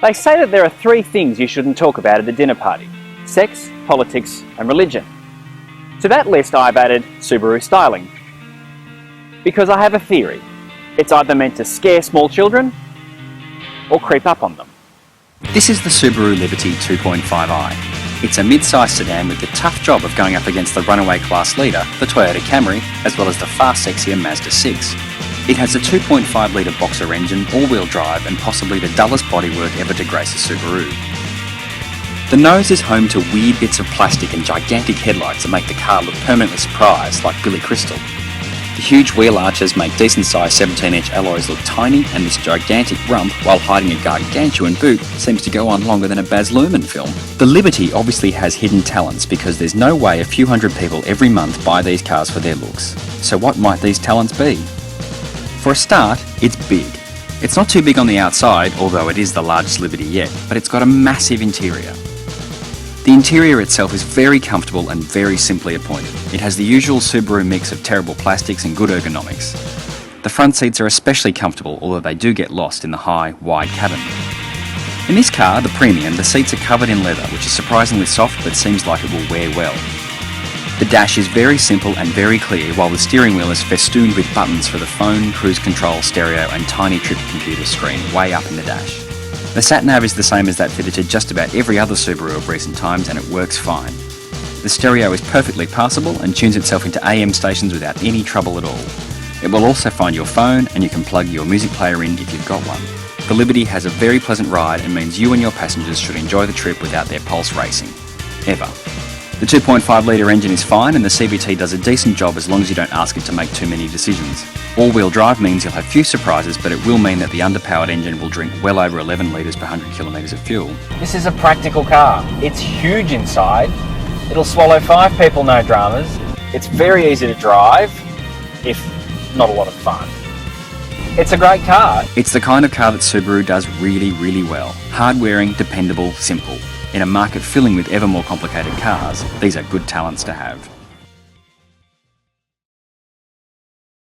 They say that there are 3 things you shouldn't talk about at a dinner party: sex, politics, and religion. To that list I've added Subaru styling. Because I have a theory. It's either meant to scare small children or creep up on them. This is the Subaru Liberty 2.5i. It's a mid-sized sedan with the tough job of going up against the runaway class leader, the Toyota Camry, as well as the far sexier Mazda 6. It has a 2.5 litre boxer engine, all-wheel drive, and possibly the dullest bodywork ever to grace a Subaru. The nose is home to weird bits of plastic and gigantic headlights that make the car look permanently surprised, like Billy Crystal. The huge wheel arches make decent-sized 17-inch alloys look tiny, and this gigantic rump, while hiding a gargantuan boot, seems to go on longer than a Baz Luhrmann film. The Liberty obviously has hidden talents, because there's no way a few hundred people every month buy these cars for their looks. So what might these talents be? For a start, it's big. It's not too big on the outside, although it is the largest Liberty yet, but it's got a massive interior. The interior itself is very comfortable and very simply appointed. It has the usual Subaru mix of terrible plastics and good ergonomics. The front seats are especially comfortable, although they do get lost in the high, wide cabin. In this car, the Premium, the seats are covered in leather, which is surprisingly soft but seems like it will wear well. The dash is very simple and very clear, while the steering wheel is festooned with buttons for the phone, cruise control, stereo and tiny trip computer screen way up in the dash. The sat-nav is the same as that fitted to just about every other Subaru of recent times, and it works fine. The stereo is perfectly passable and tunes itself into AM stations without any trouble at all. It will also find your phone, and you can plug your music player in if you've got one. The Liberty has a very pleasant ride and means you and your passengers should enjoy the trip without their pulse racing. Ever. The 2.5 litre engine is fine, and the CVT does a decent job as long as you don't ask it to make too many decisions. All-wheel drive means you'll have few surprises, but it will mean that the underpowered engine will drink well over 11 litres per 100 kilometres of fuel. This is a practical car. It's huge inside. It'll swallow 5 people, no dramas. It's very easy to drive, if not a lot of fun. It's a great car. It's the kind of car that Subaru does really, really well. Hard-wearing, dependable, simple. In a market filling with ever more complicated cars, these are good talents to have.